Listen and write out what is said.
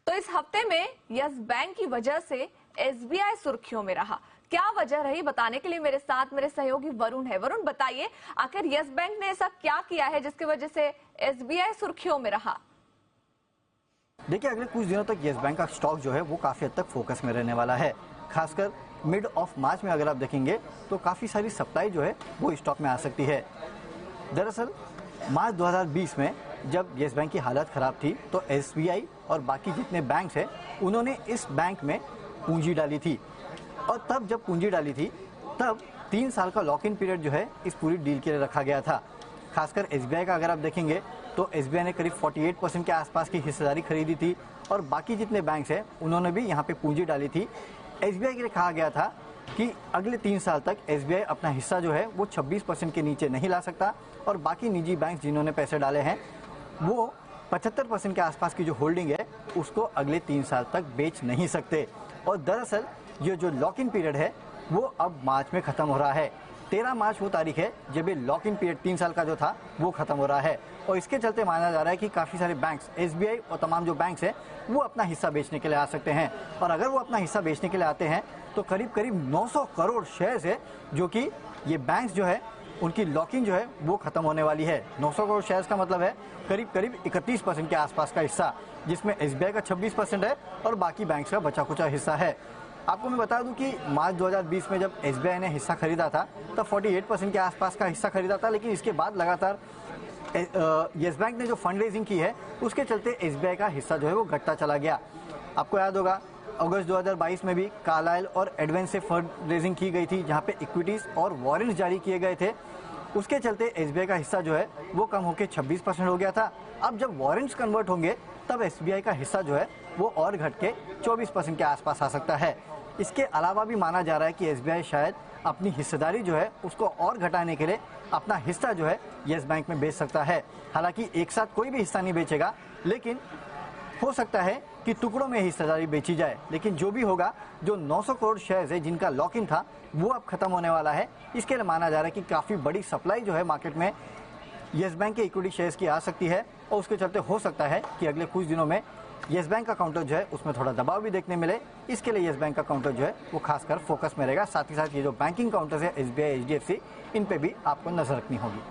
तो इस हफ्ते में यस बैंक की वजह से एसबीआई सुर्खियों में रहा। क्या वजह रही, बताने के लिए मेरे साथ मेरे सहयोगी वरुण है। वरुण, बताइए आखिर यस बैंक ने ऐसा क्या किया है जिसकी वजह से एसबीआई सुर्खियों में रहा? देखिए, अगले कुछ दिनों तक यस बैंक का स्टॉक जो है वो काफ़ी हद तक फोकस में रहने वाला है। खासकर मिड ऑफ मार्च में अगर आप देखेंगे तो काफ़ी सारी सप्लाई जो है वो स्टॉक में आ सकती है। दरअसल मार्च 2020 में जब यस बैंक की हालत ख़राब थी तो एसबीआई और बाकी जितने बैंक्स हैं उन्होंने इस बैंक में पूंजी डाली थी, और तब जब पूंजी डाली थी तब 3 साल का लॉक इन पीरियड जो है इस पूरी डील के लिए रखा गया था। खासकर एसबीआई का अगर आप देखेंगे तो एसबीआई ने करीब 48% के आसपास की हिस्सेदारी खरीदी थी, और बाकी जितने बैंक्स हैं उन्होंने भी यहाँ पे पूंजी डाली थी। एसबीआई के लिए कहा गया था कि अगले 3 साल तक एसबीआई अपना हिस्सा जो है वो 26% के नीचे नहीं ला सकता, और बाकी निजी बैंक जिन्होंने पैसे डाले हैं वो 75% के आसपास की जो होल्डिंग है उसको अगले 3 साल तक बेच नहीं सकते। और दरअसल ये जो लॉक इन पीरियड है वो अब मार्च में खत्म हो रहा है। 13 मार्च वो तारीख है जब ये लॉक इन पीरियड 3 साल का जो था वो खत्म हो रहा है, और इसके चलते माना जा रहा है कि काफ़ी सारे बैंक्स, एसबीआई और तमाम जो बैंक्स हैं वो अपना हिस्सा बेचने के लिए आ सकते हैं। और अगर वो अपना हिस्सा बेचने के लिए आते हैं तो करीब करीब 900 करोड़ शेयर्स है जो कि ये बैंक्स जो है उनकी लॉकिंग जो है वो खत्म होने वाली है। 900 करोड़ शेयर्स का मतलब है करीब करीब 31% के आसपास का हिस्सा, जिसमें एसबीआई का 26% है और बाकी बैंक्स का बचा कुचा हिस्सा है। आपको मैं बता दूं कि मार्च 2020 में जब एसबीआई ने हिस्सा खरीदा था तब 48% के आसपास का हिस्सा खरीदा था, लेकिन इसके बाद लगातार यस बैंक ने जो फंड रेजिंग की है उसके चलते एसबीआई का हिस्सा जो है वो घटता चला गया। आपको याद होगा अगस्त 2022 में भी कार्लाइल और एडवेंस से फंड रेजिंग की गई थी, जहां पे इक्विटीज और वॉरेंट्स जारी किए गए थे। उसके चलते एसबीआई का हिस्सा जो है वो कम होकर 26% हो गया था। अब जब वॉरेंट्स कन्वर्ट होंगे तब एसबीआई का हिस्सा जो है वो और घट के 24% के आसपास आ सकता है। इसके अलावा भी माना जा रहा है कि एसबीआई शायद अपनी हिस्सेदारी जो है उसको और घटाने के लिए अपना हिस्सा जो है यस बैंक में बेच सकता है। हालांकि एक साथ कोई भी हिस्सा नहीं बेचेगा, लेकिन हो सकता है कि टुकड़ों में हिस्सेदारी बेची जाए। लेकिन जो भी होगा, जो 900 करोड़ शेयर्स है जिनका लॉक इन था वो अब खत्म होने वाला है। इसके लिए माना जा रहा है कि काफ़ी बड़ी सप्लाई जो है मार्केट में यस बैंक के इक्विटी शेयर्स की आ सकती है, और उसके चलते हो सकता है कि अगले कुछ दिनों में यस बैंक का काउंटर जो है उसमें थोड़ा दबाव भी देखने मिले। इसके लिए यस बैंक का काउंटर जो है वो खासकर फोकस में रहेगा। साथ ही साथ ये जो बैंकिंग काउंटर्स है एसबीआई, एचडीएफसी, इन पे भी आपको नजर रखनी होगी।